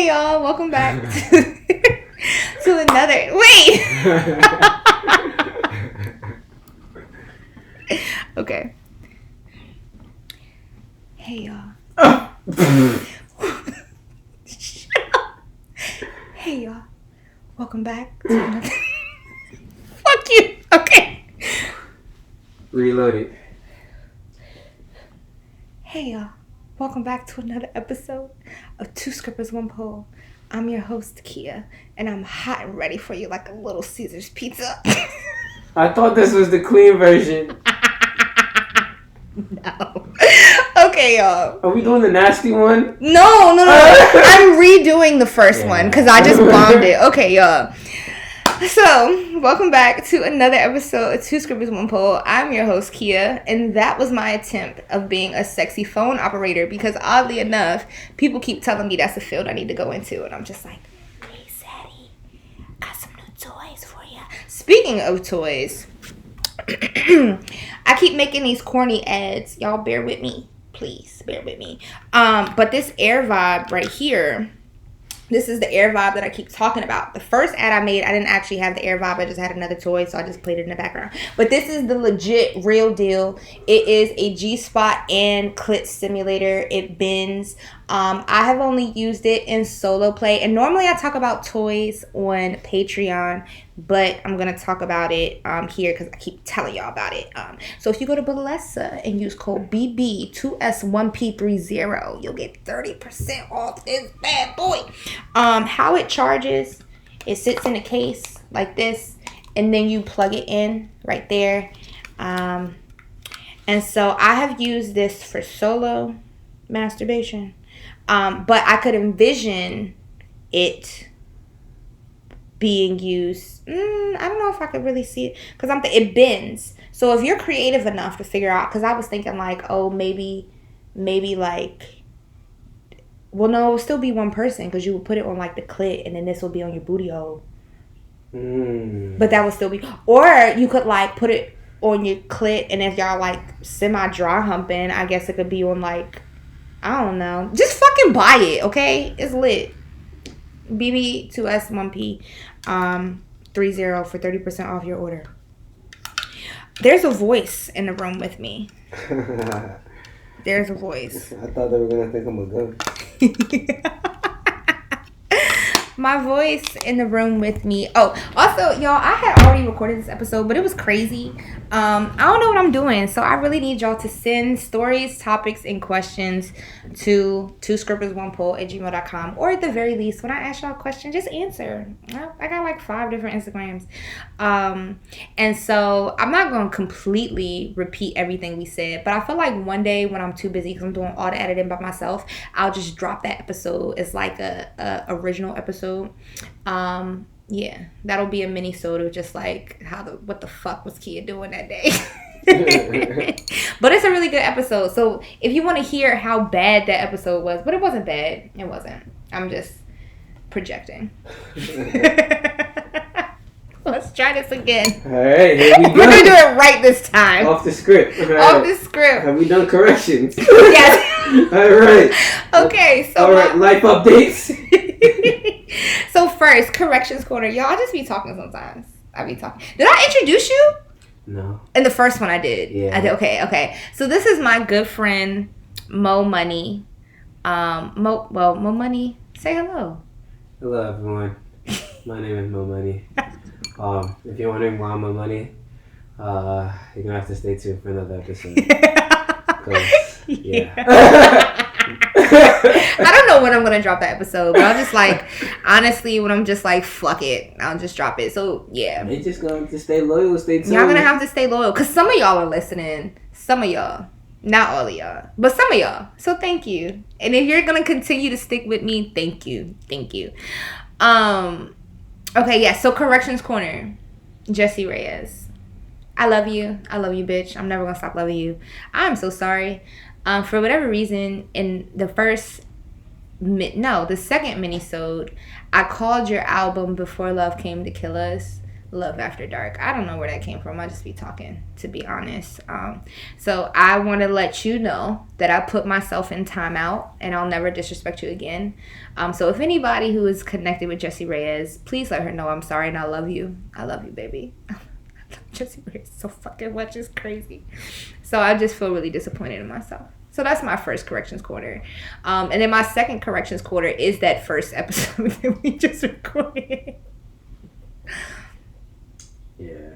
Hey y'all, welcome back to another. Wait. Okay. Hey y'all. Hey y'all, welcome back to another. Fuck you. Okay. Reload it. Hey y'all, welcome back to another episode of Two Scrippers, One Pole. I'm your host, Kia, and I'm hot and ready for you like a little Caesar's pizza. I thought this was the clean version. No. Okay, y'all. Are we doing the nasty one? No. I'm redoing the first one because I just bombed it. Okay, y'all. So, welcome back to another episode of Two Scrippers, One Pole. I'm your host, Kia, and that was my attempt of being a sexy phone operator because oddly enough, people keep telling me that's a field I need to go into, and I'm just like, hey, Sadie, got some new toys for you. Speaking of toys, I keep making these corny ads. Y'all bear with me. Please, bear with me. But this Air Vibe right here, this is the Air Vibe that I keep talking about. The first ad I made, I didn't actually have the Air Vibe. I just had another toy, so I just played it in the background. But this is the legit, real deal. It is a G-spot and clit stimulator. It bends. I have only used it in solo play. And normally I talk about toys on Patreon, but I'm going to talk about it here because I keep telling y'all about it. So if you go to Balesa and use code BB2S1P30, you'll get 30% off this bad boy. How it charges, it sits in a case like this, and then you plug it in right there. And so I have used this for solo masturbation. But I could envision it being used. I don't know if I could really see it because it bends. So if you're creative enough to figure out, because I was thinking like, oh, maybe like, well, no, it will still be one person because you would put it on like the clit and then this will be on your booty hole. But that would still be, or you could like put it on your clit and if y'all like semi dry humping, I guess it could be on like, I don't know. Just fucking buy it, okay? It's lit. BB2S1P 30 for 30% off your order. There's a voice in the room with me. There's a voice. I thought they were going to think I'm a ghost. My voice in the room with me. Oh, also, y'all, I had already recorded this episode, but it was crazy. I don't know what I'm doing, so I really need y'all to send stories, topics, and questions to twoscrippersonepole@gmail.com, or at the very least, when I ask y'all a question, just answer. I got like 5 different Instagrams. And so I'm not going to completely repeat everything we said, but I feel like one day when I'm too busy because I'm doing all the editing by myself, I'll just drop that episode as like a original episode. Yeah, that'll be a Minisode of just like what the fuck was Kia doing that day. But it's a really good episode. So if you want to hear how bad that episode was, but it wasn't bad. It wasn't. I'm just projecting. Let's try this again. All right, here we go. We're going to do it right this time. Off the script. Right. Off the script. Have we done corrections? Yes. All right. Okay, so. All right, life updates. So first, corrections corner. Y'all, I just be talking sometimes. I be talking. Did I introduce you? No. In the first one I did. Yeah. I did. Okay. So this is my good friend, MoMoney. MoMoney, say hello. Hello, everyone. My name is MoMoney. If you're wondering why I'm MoMoney, you're going to have to stay tuned for another episode. Yeah. I don't know when I'm gonna drop that episode, but I'll just like, honestly, when I'm just like, fuck it, I'll just drop it. So yeah, they just gonna have to stay loyal, stay tuned. Y'all gonna have to stay loyal because some of y'all are listening. Some of y'all, not all of y'all, but some of y'all. So thank you. And if you're gonna continue to stick with me, thank you. Okay, yeah. So corrections corner, Jesse Reyes. I love you, bitch. I'm never gonna stop loving you. I'm so sorry. For whatever reason, in the second minisode, I called your album Before Love Came to Kill Us. Love After Dark. I don't know where that came from. I just be talking, to be honest. So I want to let you know that I put myself in timeout and I'll never disrespect you again. So if anybody who is connected with Jessie Reyes, please let her know I'm sorry and I love you. I love you, baby. I love Jessie Reyes so fucking much. It's crazy. So I just feel really disappointed in myself. So that's my first corrections quarter. And then my second corrections quarter is that first episode that we just recorded. Yeah.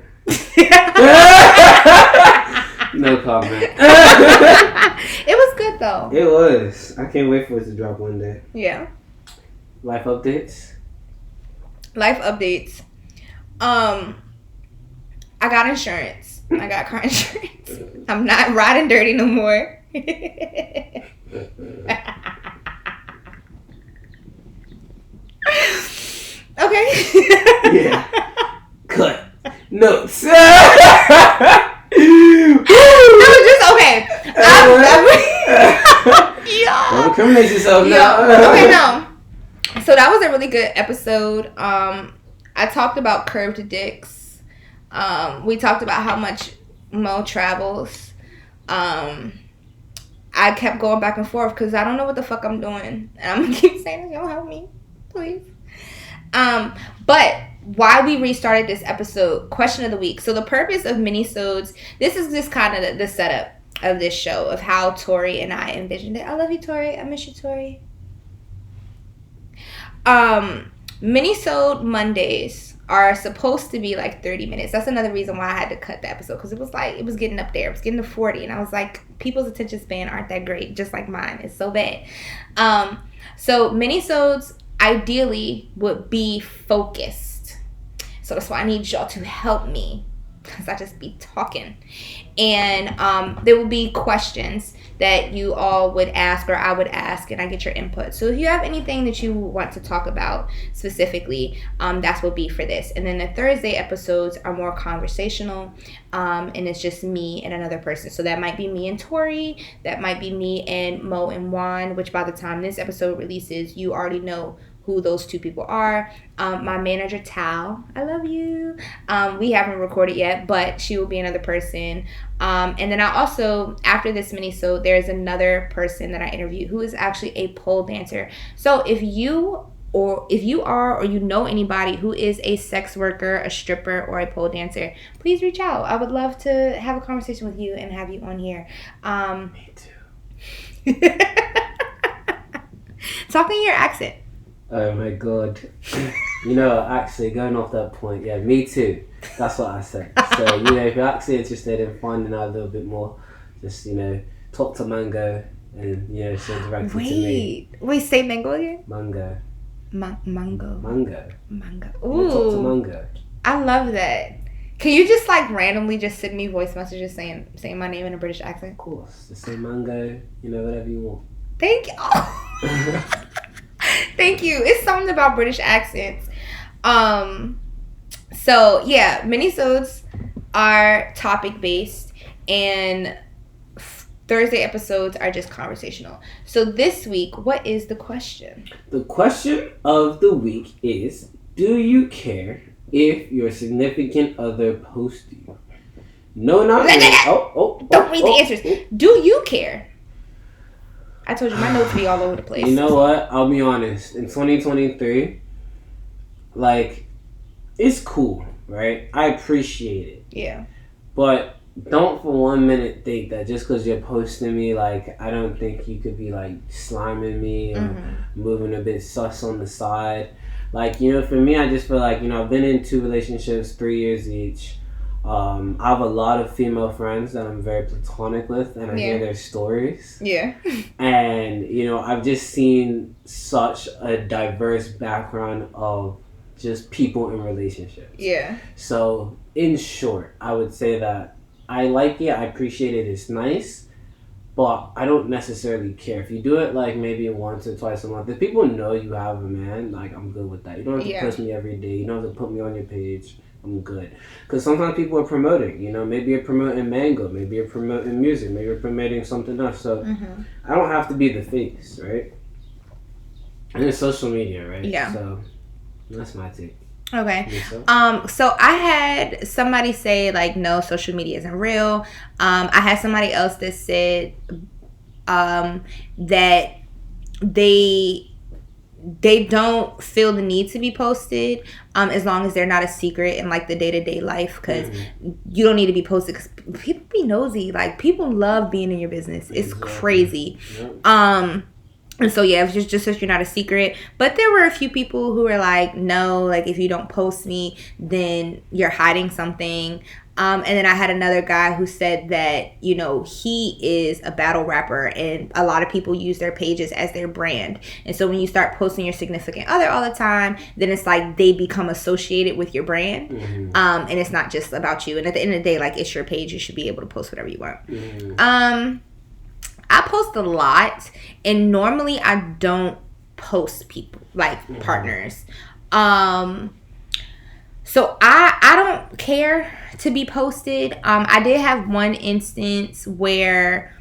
No comment. It was good though. It was. I can't wait for it to drop one day. Yeah. Life updates. I got insurance. I got car insurance. I'm not riding dirty no more. Okay. Yeah. Cut. Notes. It was just okay. Don't incriminate yourself now. Okay, no. So that was a really good episode. I talked about curved dicks. We talked about how much Mo travels. I kept going back and forth because I don't know what the fuck I'm doing. And I'm going to keep saying, y'all help me, please. But why we restarted this episode, question of the week. So the purpose of Minisodes, this is just kind of the setup of this show, of how Tori and I envisioned it. I love you, Tori. I miss you, Tori. Minisode Mondays are supposed to be like 30 minutes. That's another reason why I had to cut the episode, because it was getting up there. It was getting to 40, and I was like, people's attention span aren't that great, just like mine. It's so bad. So Minisodes ideally would be focused. So that's why I need y'all to help me, because I just be talking. And there will be questions that you all would ask, or I would ask, and I get your input. So if you have anything that you want to talk about specifically, that's what will be for this. And then the Thursday episodes are more conversational, and it's just me and another person. So that might be me and Tori, that might be me and Mo and Juan, which by the time this episode releases, you already know who those two people are. My manager, Tal, I love you. We haven't recorded yet, but she will be another person. And then I also, after this mini-sode, there's another person that I interviewed who is actually a pole dancer. So if you are or you know anybody who is a sex worker, a stripper, or a pole dancer, please reach out. I would love to have a conversation with you and have you on here. Me too. Talk in your accent. Oh my god. Actually, going off that point, yeah, me too. That's what I said. So, if you're actually interested in finding out a little bit more, just, talk to Mango and, she interacted to me. Wait, say Mango again? Mango. Mango. Ooh. Ooh. Talk to Mango. I love that. Can you just, randomly just send me voice messages saying my name in a British accent? Of course. Just say Mango, whatever you want. Thank you. Thank you. It's something about British accents. So yeah, minisodes are topic based, and Thursday episodes are just conversational. So this week, what is the question? The question of the week is: do you care if your significant other posts you? No, not really. Don't read the answers. Do you care? I told you my notes be all over the place. You know what? I'll be honest. In 2023, it's cool, right? I appreciate it. Yeah. But don't for 1 minute think that just because you're posting me, I don't think you could be, sliming me or moving a bit sus on the side. For me, I just feel like, I've been in 2 relationships, 3 years each. I have a lot of female friends that I'm very platonic with, and I hear their stories. Yeah. And, I've just seen such a diverse background of just people in relationships. Yeah. So, in short, I would say that I like it, I appreciate it, it's nice, but I don't necessarily care. If you do it, maybe once or twice a month, if people know you have a man, I'm good with that. You don't have to post me every day. You don't have to put me on your page. I'm good. Because sometimes people are promoting, maybe you're promoting Mango, maybe you're promoting music, maybe you're promoting something else. So I don't have to be the face, right? And it's social media, right? Yeah. So that's my take. Okay. So I had somebody say like, no, social media isn't real. I had somebody else that said that they don't feel the need to be posted as long as they're not a secret in like the day-to-day life, because you don't need to be posted because people be nosy. Like, people love being in your business. It's crazy. And so yeah, it's just that you're not a secret. But there were a few people who were like, no, like if you don't post me, then you're hiding something. And then I had another guy who said that, you know, he is a battle rapper and a lot of people use their pages as their brand. And so when you start posting your significant other all the time, then it's like they become associated with your brand. And it's not just about you. And at the end of the day, like, it's your page. You should be able to post whatever you want. I post a lot, and normally I don't post people, like partners. So I don't care to be posted. I did have one instance where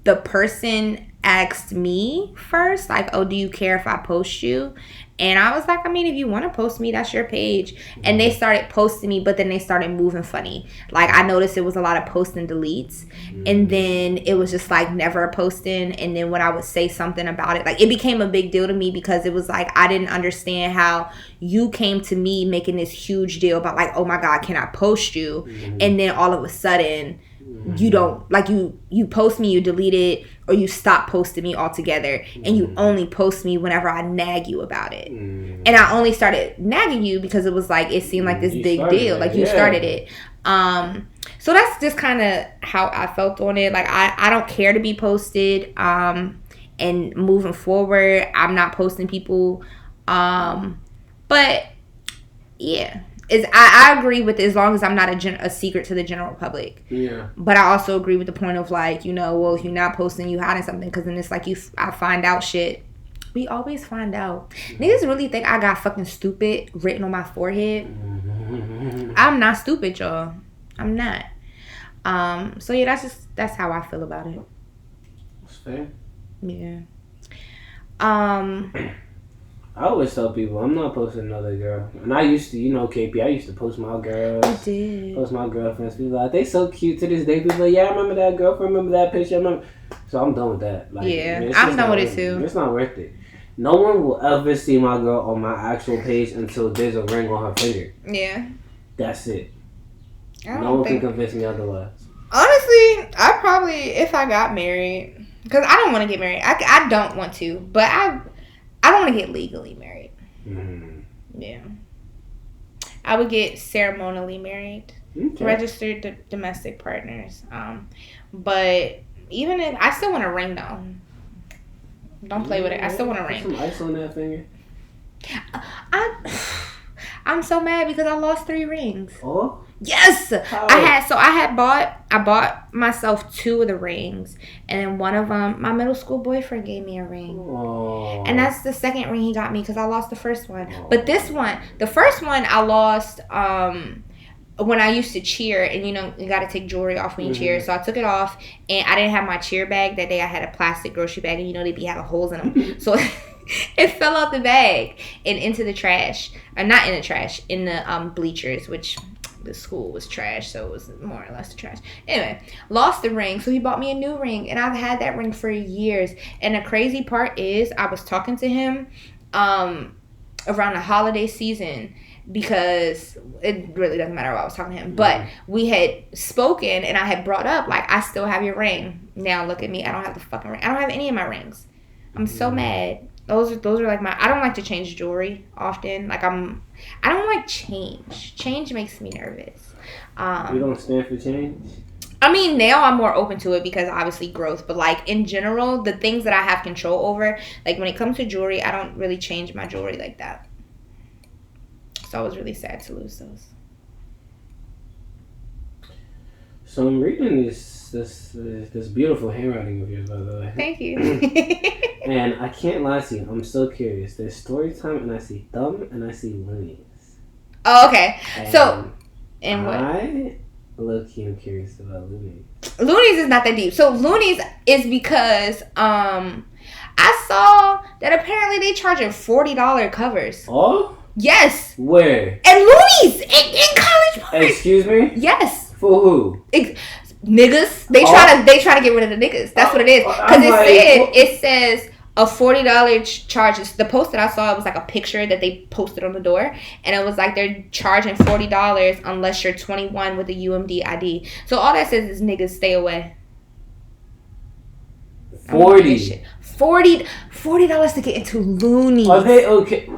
the person asked me first, like, oh, do you care if I post you? And I was like, I mean, if you want to post me, that's your page. And they started posting me, but then they started moving funny. Like, I noticed it was a lot of post and deletes. And then it was just like never posting. And then when I would say something about it, like, it became a big deal to me because it was like, I didn't understand how you came to me making this huge deal about like, oh my God, can I post you? And then all of a sudden, you don't, like, you post me, you delete it, or you stop posting me altogether, and you only post me whenever I nag you about it. And I only started nagging you because it was like, it seemed like this big deal, like you started it. So that's just kind of how I felt on it. Like, I don't care to be posted. And moving forward, I'm not posting people. But yeah. I agree with it as long as I'm not a secret to the general public. Yeah. But I also agree with the point of like, you know, well, if you're not posting, you hiding something, because then it's like I find out shit. We always find out. Niggas really think I got fucking stupid written on my forehead. I'm not stupid, y'all. I'm not. So yeah, that's how I feel about it. That's fair. Yeah. I always tell people I'm not posting another girl. And I used to, you know, KP, I used to post my girls. I did. Post my girlfriends. People like, they so cute to this day. People like, yeah, I remember that girlfriend, remember that picture. So I'm done with that. Like, yeah, man, I'm done with it too. It's not worth it. No one will ever see my girl on my actual page until there's a ring on her finger. Yeah. That's it. No one can convince me otherwise. Honestly, I probably, if I got married, because I don't want to get married. I don't want to, but I don't want to get legally married. Yeah. I would get ceremonially married. Okay. Registered domestic partners. But even if, I still want a ring though. Don't play with it. I still want a ring. Put some ice on that finger. I'm so mad because I lost 3 rings. Oh? Yes. How? I bought myself 2 of the rings, and then one of them, my middle school boyfriend gave me a ring. Oh. And that's the second ring he got me because I lost the first one. Oh. But this one, the first one I lost when I used to cheer, and you know, you got to take jewelry off when you cheer. So I took it off, and I didn't have my cheer bag that day. I had a plastic grocery bag, and you know, they be having holes in them. So it fell out the bag and into the trash. Not in the trash, in the bleachers, which the school was trash, so it was more or less the trash. Anyway, lost the ring, so he bought me a new ring, and I've had that ring for years. And the crazy part is, I was talking to him around the holiday season, because it really doesn't matter what I was talking to him, but we had spoken, and I had brought up, like, I still have your ring. Now look at me, I don't have the fucking ring. I don't have any of my rings. I'm so mad. Those are like my, I don't like to change jewelry often. Like, I don't like change. Change makes me nervous. You don't stand for change? I mean, now I'm more open to it because obviously growth, but like in general, the things that I have control over, like when it comes to jewelry, I don't really change my jewelry like that. So I was really sad to lose those. So I'm reading this beautiful handwriting of yours, by the way. Thank you. And I can't lie to you, I'm so curious. There's story time, and I see thumb, and I see loonies. Oh, okay. And what? I low-key am curious about loonies. Loonies is not that deep. So loonies is because I saw that apparently they charging $40 covers. Oh? Yes. Where? And Loonies in College Park. Excuse me? Yes. For who? Niggas. They try to get rid of the niggas. That's what it is. Because it says a $40 charges. The post that I saw, it was like a picture that they posted on the door, and it was like they're charging $40 unless you're 21 with a UMD ID. So all that says is niggas stay away. $40 to get into Loonies. Are they okay?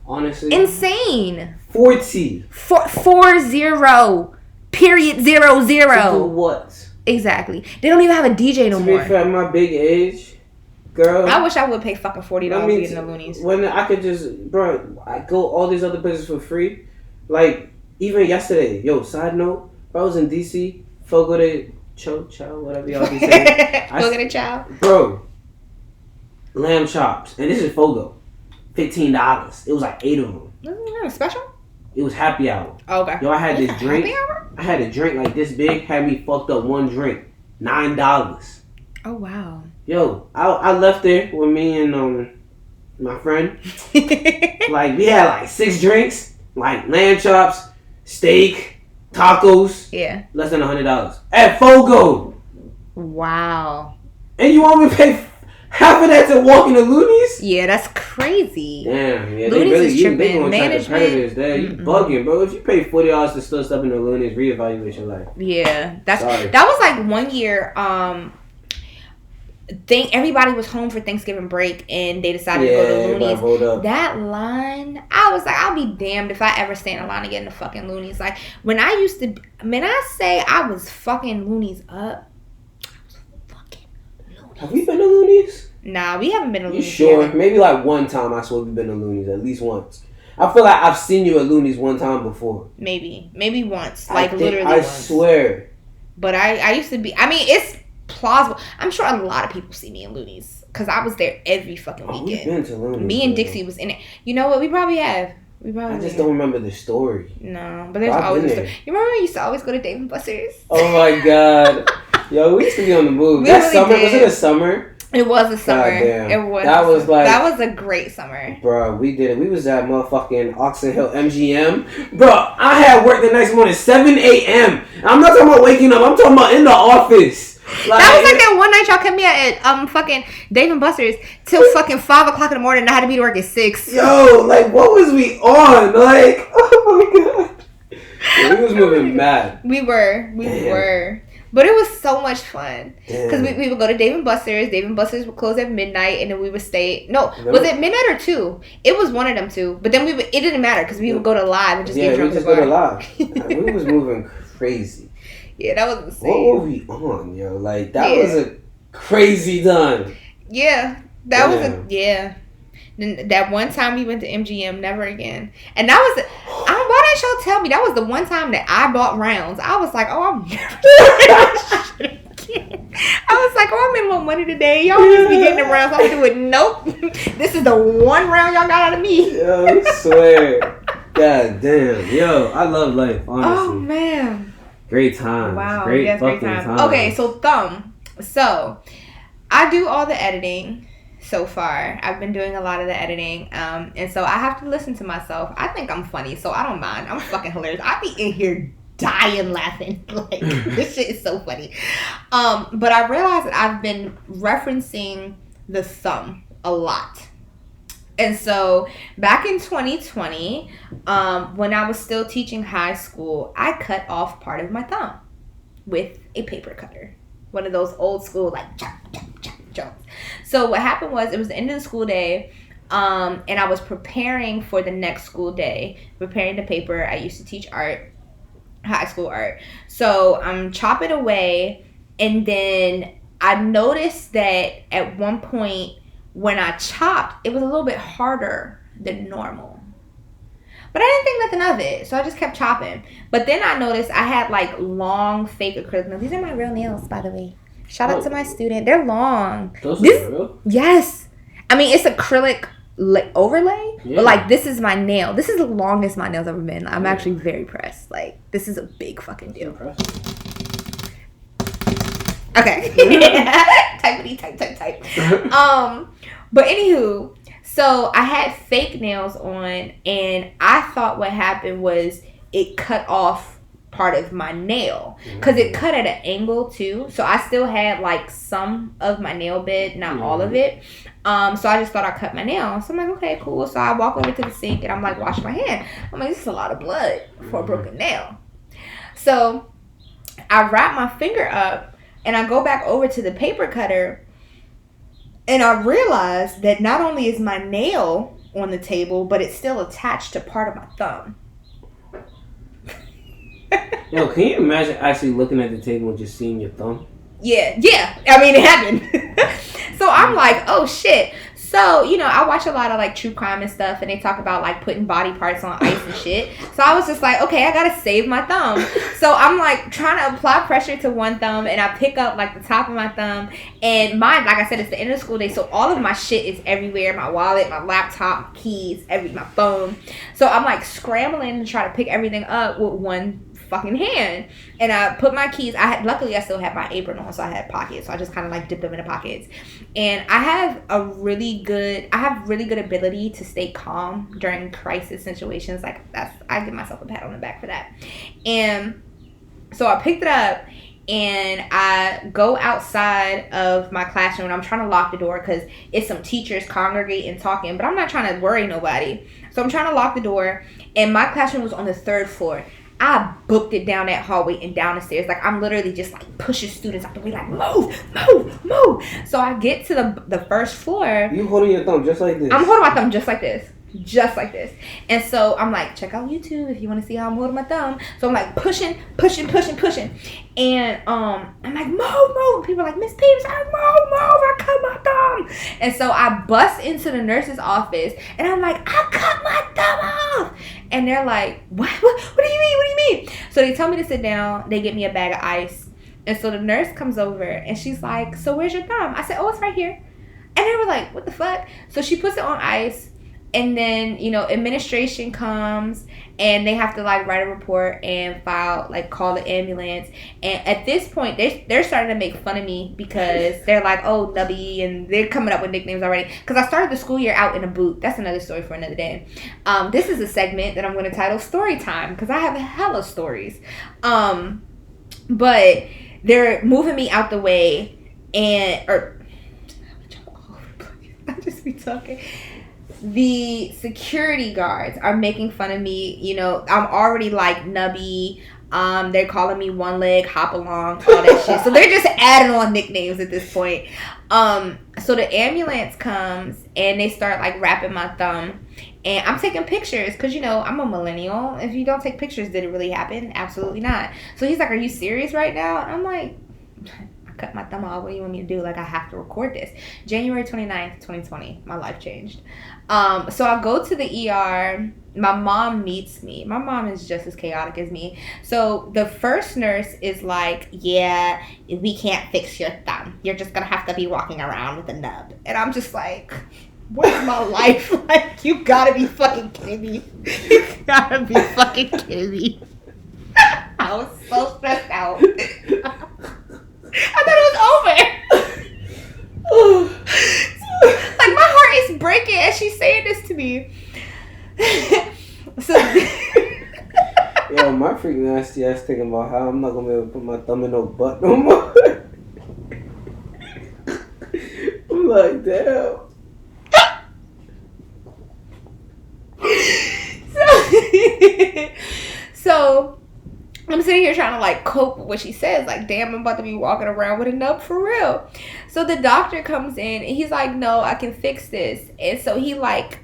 Honestly, insane. 40. 40. Period 00. To do what? Exactly. They don't even have a DJ no more. To be fair, at my big age, girl. I wish I would pay fucking $40 to get in the Loonies. When I could just, bro, I go all these other places for free. Like, even yesterday, side note, I was in DC, Fogo de Chow, whatever y'all be saying. Fogo de Chow. Bro, lamb chops, and this is Fogo, $15. It was like 8 of them. Special? It was happy hour. Oh, okay. I had this drink. Happy hour? I had a drink like this big, had me fucked up one drink. $9. Oh, wow. I left there with me and my friend. Like, we had like 6 drinks, like lamb chops, steak, tacos. Yeah. Less than $100 at Fogo. Wow. And you want me to pay half of that to walk in the Loonies? Yeah, that's crazy. Damn, yeah, Loonies is tripping. They gonna Management. predators there. You bugging, bro. If you pay $40 to still step in the Loonies, reevaluate your life. Yeah, that was like one year. Everybody was home for Thanksgiving break, and they decided to go to Loonies. That line, I was like, I'll be damned if I ever stand in line to get in the fucking Loonies. Like when I used to, I say I was fucking Loonies up. Have we been to Loonies? Nah, we haven't been to Loonies. You sure? Yet. Maybe like one time I swear we've been to Loonies at least once. I feel like I've seen you at Loonies one time before. Maybe once, literally I once. swear. But I used to be. I mean, it's plausible. I'm sure a lot of people see me in Loonies because I was there every fucking weekend. We've been to Loonies. Me and Dixie was in it. You know what? We probably have. I just don't remember the story. No, but there's always a story. You remember we used to always go to Dave & Buster's? Oh my god. We used to be on the move. That summer, was it a summer? It was a summer. It was. That was a great summer. Bro, we did it. We was at motherfucking Oxon Hill MGM. Bro, I had work the next morning, 7 a.m. I'm not talking about waking up. I'm talking about in the office. That was like that one night y'all kept me at fucking Dave & Buster's till fucking 5 o'clock in the morning and I had to be to work at 6. Like what was we on? Like, oh my god. Yeah, we was moving mad. We were. But it was so much fun. Because we would go to Dave & Buster's. Dave & Buster's would close at midnight and then we would stay. No, was it midnight or 2? It was one of them 2. But then it didn't matter because we would go to live and just get drunk. Yeah, we just go to live. We was moving crazy. Yeah, that was insane. What were we on, yo? Like, that was a crazy time. Yeah. Then that one time we went to MGM, never again. And that was, why didn't y'all tell me? That was the one time that I bought rounds. I was like, I'm never doing that shit again. I was like, I made a little money today. Y'all just be getting the rounds. I'm doing, nope. This is the one round y'all got out of me. Yo, I swear. God damn. Yo, I love life, honestly. Oh, man. Great time. Wow. Great time. Okay, so Thumb. So, I do all the editing so far. I've been doing a lot of the editing. And so I have to listen to myself. I think I'm funny, so I don't mind. I'm fucking hilarious. I be in here dying laughing. Like, this shit is so funny. But I realized that I've been referencing the thumb a lot. And so back in 2020, when I was still teaching high school, I cut off part of my thumb with a paper cutter. One of those old school, like, chop, chop, chop, chop. So what happened was, it was the end of the school day, and I was preparing for the next school day, preparing the paper. I used to teach art, high school art. So I'm chopping away, and then I noticed that at one point, when I chopped, it was a little bit harder than normal. But I didn't think nothing of it, so I just kept chopping. But then I noticed I had like long fake acrylic nails. These are my real nails, by the way. Shout out to my student. They're long. Those are real? Yes. I mean, it's acrylic overlay, but like this is my nail. This is the longest my nails ever been. I'm actually very impressed. Like, this is a big fucking deal. Okay. Type. But anywho, So I had fake nails on, and I thought what happened was it cut off part of my nail because it cut at an angle too. So I still had like some of my nail bed, not all of it. So I just thought I cut my nail. So I'm like, okay, cool. So I walk over to the sink and I'm like, wash my hand. I'm like, this is a lot of blood for a broken nail. So I wrap my finger up and I go back over to the paper cutter, and I realize that not only is my nail on the table, but it's still attached to part of my thumb. Yo, can you imagine actually looking at the table and just seeing your thumb? Yeah. I mean, it happened. So I'm like, oh shit. So, you know, I watch a lot of like true crime and stuff, and they talk about like putting body parts on ice and shit. So I was just like, okay, I gotta save my thumb. So I'm like trying to apply pressure to one thumb, and I pick up like the top of my thumb, and mine, like I said, it's the end of the school day, so all of my shit is everywhere. My wallet, my laptop, my keys, my phone. So I'm like scrambling to try to pick everything up with one fucking hand, and I put my keys. Luckily I still had my apron on, so I had pockets, so I just kind of like dipped them in the pockets. And I have really good ability to stay calm during crisis situations. Like I give myself a pat on the back for that. And so I picked it up and I go outside of my classroom, and I'm trying to lock the door because it's some teachers congregating talking, but I'm not trying to worry nobody. So I'm trying to lock the door, and my classroom was on the 3rd floor. I booked it down that hallway and down the stairs. Like, I'm literally just like pushing students out the way, like, move. So I get to the 1st floor. You holding your thumb just like this? I'm holding my thumb just like this. And so I'm like, check out YouTube if you want to see how I'm holding my thumb. So I'm like pushing. And I'm like, move. People are like, Miss Peeves, move, I cut my thumb. And so I bust into the nurse's office, and I'm like, I cut my thumb off. And they're like, what do you mean? So they tell me to sit down. They get me a bag of ice. And so the nurse comes over, and she's like, so where's your thumb? I said, oh, it's right here. And they were like, what the fuck? So she puts it on ice. And then, you know, administration comes, and they have to like write a report and file, like call the ambulance. And at this point, they're starting to make fun of me because they're like, oh, Nubby, and they're coming up with nicknames already. Because I started the school year out in a boot. That's another story for another day. This is a segment that I'm going to title Story Time because I have hella stories. But they're moving me out the way, I just be talking. The security guards are making fun of me. You know, I'm already like Nubby. They're calling me One Leg, Hop Along, all that shit. So they're just adding on nicknames at this point. So the ambulance comes, and they start like wrapping my thumb. And I'm taking pictures because, you know, I'm a millennial. If you don't take pictures, did it really happen? Absolutely not. So he's like, are you serious right now? And I'm like, cut my thumb off. What do you want me to do? Like, I have to record this. January 29th, 2020. My life changed. So I go to the ER. My mom meets me. My mom is just as chaotic as me. So the first nurse is like, yeah, we can't fix your thumb. You're just going to have to be walking around with a nub. And I'm just like, what's my life? Like, you gotta be fucking kidding me. You gotta be fucking kidding me. I was so stressed out. I thought it was over. Like, my heart is breaking as she's saying this to me. So yo, my freaking nasty ass thinking about how I'm not gonna be able to put my thumb in no butt no more. I'm like, damn. So I'm sitting here trying to like cope with what she says. Like, damn, I'm about to be walking around with a nub for real. So the doctor comes in and he's like, no, I can fix this. And so he like,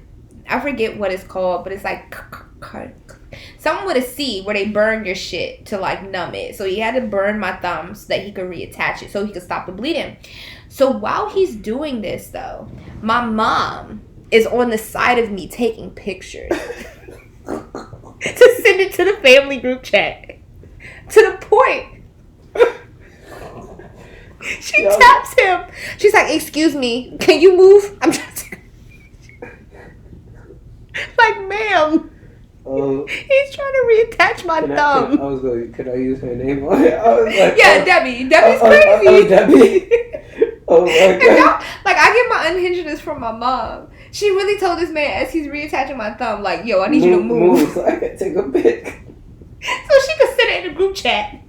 I forget what it's called, but it's like something with a C where they burn your shit to like numb it. So he had to burn my thumb so that he could reattach it so he could stop the bleeding. So while he's doing this though, my mom is on the side of me taking pictures to send it to the family group chat. To the point she taps him. She's like, excuse me, can you move? I'm trying to like, ma'am, he's trying to reattach my thumb. I was going, could I use her name on it? I was like, yeah, Debbie. Debbie's crazy. Debbie. Oh my God. And now, like, I get my unhingedness from my mom. She really told this man as he's reattaching my thumb, like, yo, I need you to move. so I can take a pic. So she could send it in a group chat.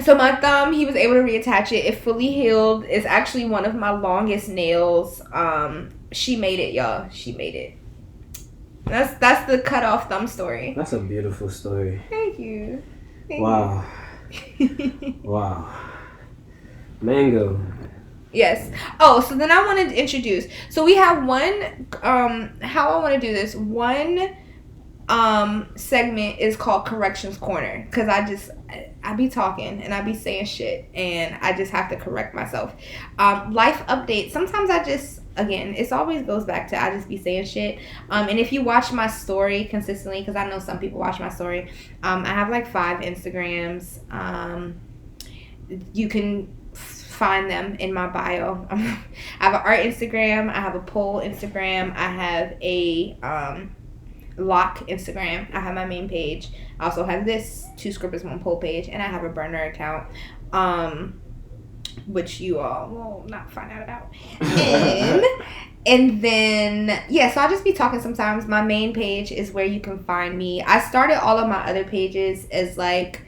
So my thumb, he was able to reattach it. It fully healed. It's actually one of my longest nails. She made it, y'all. She made it. That's the cut off thumb story. That's a beautiful story. Thank you. Wow. Wow. Mango. Yes. Oh, so then I wanted to introduce. So we have one. How I want to do this. One segment is called Corrections Corner, because I be talking and I be saying shit and I just have to correct myself. Life updates. Sometimes it always goes back to I just be saying shit. And if you watch my story consistently, because I know some people watch my story, I have like 5 Instagrams. You can find them in my bio. I have an art Instagram. I have a poll Instagram. I have a lock Instagram. I have my main page. I also have this 2 scribbles 1 poll page, and I have a burner account, which you all will not find out about. And then so I'll just be talking sometimes. My main page is where you can find me. I started all of my other pages as like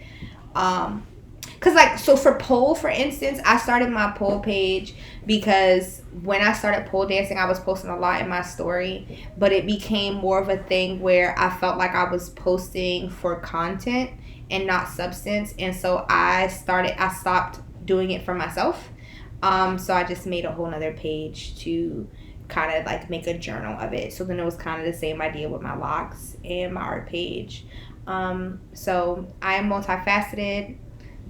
because like, so for pole, for instance, I started my pole page because when I started pole dancing, I was posting a lot in my story, but it became more of a thing where I felt like I was posting for content and not substance. And so I stopped doing it for myself. So I just made a whole nother page to kind of like make a journal of it. So then it was kind of the same idea with my locks and my art page. So I am multifaceted.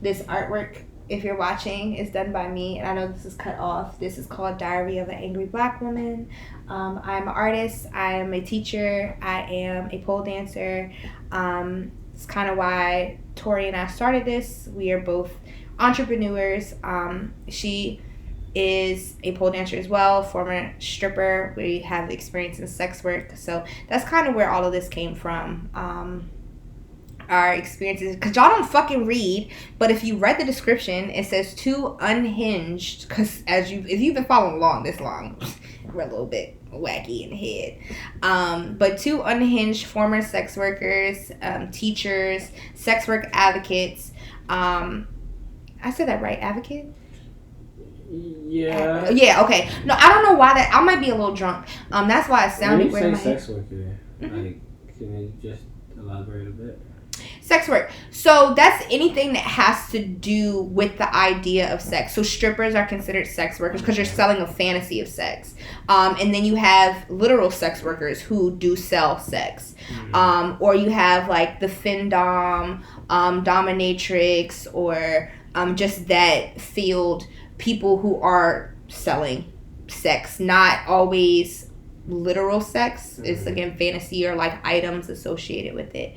This artwork, if you're watching, is done by me, and I know this is cut off. This is called Diary of an Angry Black Woman. I'm an artist. I am a teacher. I am a pole dancer. It's kind of why Tori and I started this. We are both entrepreneurs. She is a pole dancer as well, former stripper. We have experience in sex work. So that's kind of where all of this came from. Our experiences, because y'all don't fucking read, but if you read the description, it says 2 unhinged, because if you've been following along this long, we're a little bit wacky in the head, but 2 unhinged former sex workers, teachers, sex work advocates. I said that right, advocate? Yeah. Yeah, okay. No, I don't know why that, I might be a little drunk. That's why it sounded weird in my head. Sex worker, like, can you just elaborate a bit? Sex work. So that's anything that has to do with the idea of sex. So strippers are considered sex workers because you're selling a fantasy of sex. And then you have literal sex workers who do sell sex. Or you have like the findom, dominatrix, or just that field, people who are selling sex, not always literal sex. It's again fantasy or like items associated with it.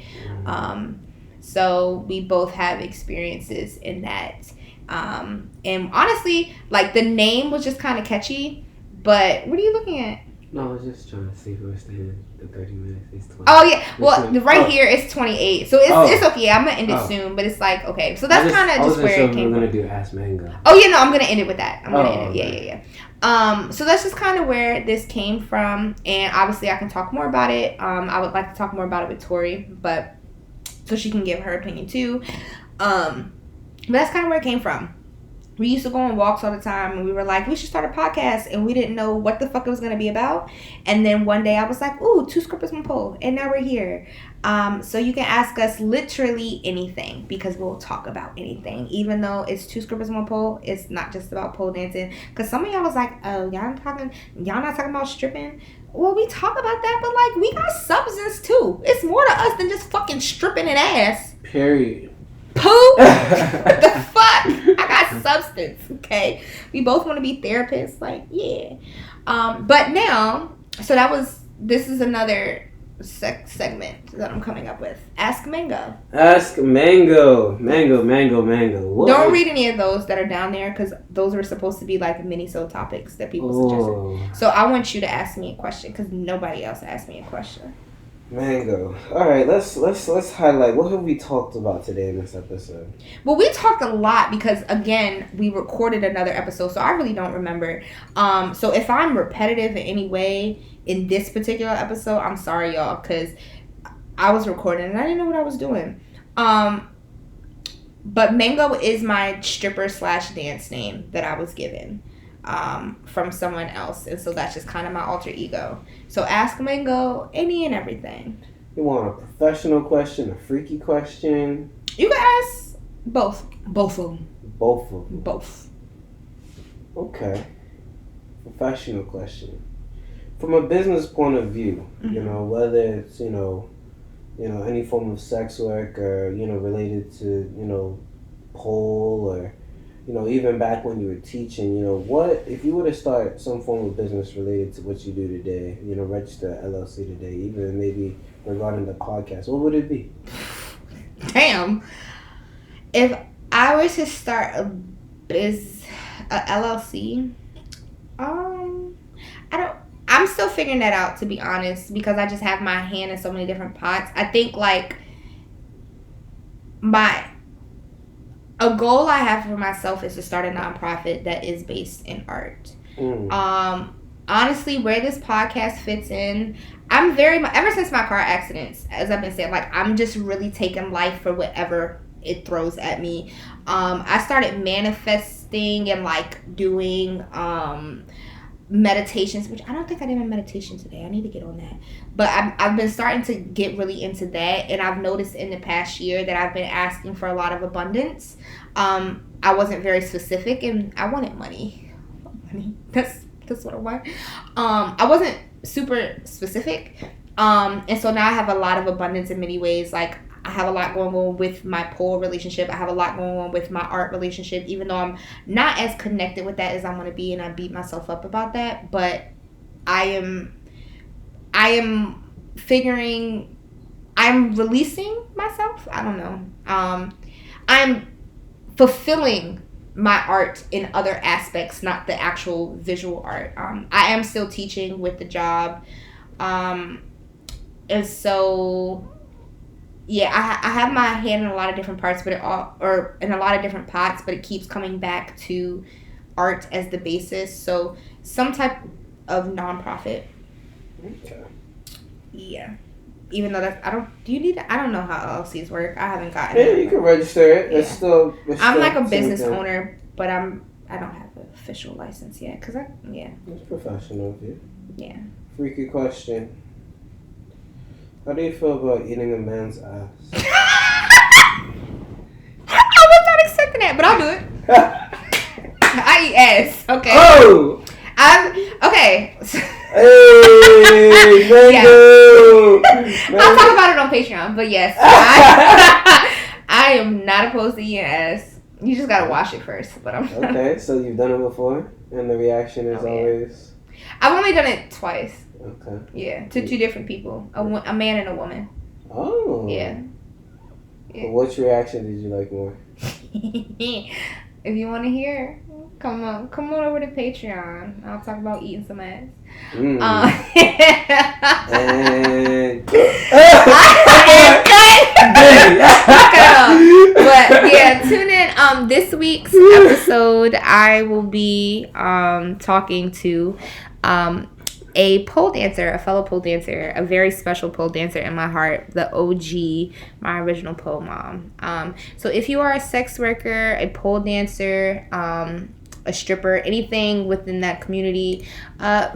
So we both have experiences in that. And honestly, like the name was just kind of catchy, but what are you looking at? No, I was just trying to see if we were staying the 30 minutes. It's 20. Oh yeah, well here it's 28, so it's okay. I'm gonna end it soon, but it's like okay, so that's kind of just where it came from. We're gonna do Ask Mango. Oh yeah, no, I'm gonna end it with that. I'm gonna end it. Yeah. So that's just kind of where this came from, and obviously I can talk more about it. I would like to talk more about it with Tori, but so she can give her opinion too. But that's kind of where it came from. We used to go on walks all the time, and we were like, we should start a podcast, and we didn't know what the fuck it was going to be about. And then one day I was like, ooh, 2 scribbles 1 poll, and now we're here. So you can ask us literally anything, because we'll talk about anything. Even though it's 2 scribbles 1 poll, it's not just about pole dancing. Because some of y'all was like, oh, y'all not talking about stripping? Well, we talk about that, but like, we got substance too. It's more to us than just fucking stripping an ass. Period. Poo? What the fuck? I got substance, okay? We both want to be therapists, like, yeah. But now, so this is another segment that I'm coming up with. Ask Mango. Ask Mango. Mango. What? Don't read any of those that are down there, because those were supposed to be like Minisode topics that people suggested. So I want you to ask me a question, because nobody else asked me a question. Mango. All right, let's highlight what have we talked about today in this episode. Well, we talked a lot because again, we recorded another episode, so I really don't remember. So if I'm repetitive in any way in this particular episode, I'm sorry, y'all, because I was recording and I didn't know what I was doing. But Mango is my stripper / dance name that I was given from someone else. And so that's just kind of my alter ego. So ask Mango any and everything. You want a professional question, a freaky question? You can ask both. Both of them. Both of them. Both. Okay. Professional question. From a business point of view, you know, whether it's, you know, any form of sex work or, related to, pole or, even back when you were teaching, what, if you were to start some form of business related to what you do today, register a LLC today, even maybe regarding the podcast, what would it be? Damn. If I were to start a LLC, I'm still figuring that out, to be honest, because I just have my hand in so many different pots. I think, a goal I have for myself is to start a nonprofit that is based in art. Honestly, where this podcast fits in, I'm very much, ever since my car accidents, as I've been saying, I'm just really taking life for whatever it throws at me. I started manifesting and, doing, meditations, which I don't think I did a meditation today. I need to get on that. But I've been starting to get really into that, and I've noticed in the past year that I've been asking for a lot of abundance. I wasn't very specific, and I wanted money. That's what I want. I wasn't super specific, and so now I have a lot of abundance in many ways. I have a lot going on with my pole relationship. I have a lot going on with my art relationship, even though I'm not as connected with that as I want to be, and I beat myself up about that. But I am figuring, I'm releasing myself. I don't know. I'm fulfilling my art in other aspects, not the actual visual art. I am still teaching with the job. And so... yeah, I have my hand in a lot of different parts, but in a lot of different pots, but it keeps coming back to art as the basis. So some type of nonprofit. Okay. Yeah. Even though I don't know how LLCs work. I haven't gotten it. Yeah, you can register it. Yeah. It's still I'm like a business owner, but I don't have an official license yet. It's professional of you. Yeah. Freaky question. How do you feel about eating a man's ass? I was not expecting that, but I'll do it. I eat ass. Okay. Oh! Okay. Hey, Mango! Yeah. I'll talk about it on Patreon, but yes. I am not opposed to eating ass. You just gotta wash it first, but I'm Okay, so you've done it before, and the reaction is always... I've only done it twice. Okay. Yeah, to two different people. A man and a woman. Oh. Yeah. Well, which reaction did you like more? If you want to hear, come on over to Patreon. I'll talk about eating some ass. And... But yeah, tune in. This week's episode, I will be talking to a pole dancer, a fellow pole dancer, a very special pole dancer in my heart, the OG, my original pole mom. So if you are a sex worker, a pole dancer, a stripper, anything within that community,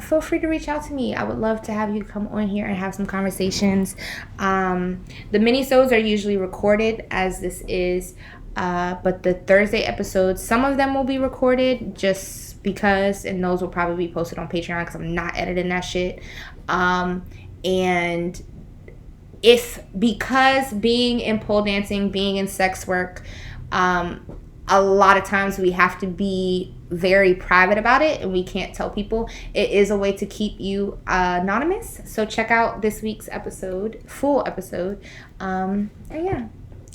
feel free to reach out to me. I would love to have you come on here and have some conversations. The minisodes are usually recorded, as this is, but the Thursday episodes, some of them will be recorded just because, and those will probably be posted on Patreon because I'm not editing that shit. And because being in pole dancing, being in sex work, a lot of times we have to be very private about it and we can't tell people. It is a way to keep you anonymous. So check out this week's episode, full episode. And yeah,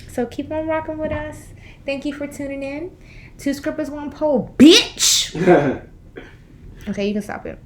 so keep on rocking with us. Thank you for tuning in. 2 scrippers, 1 pole, bitch. Okay, you can stop it.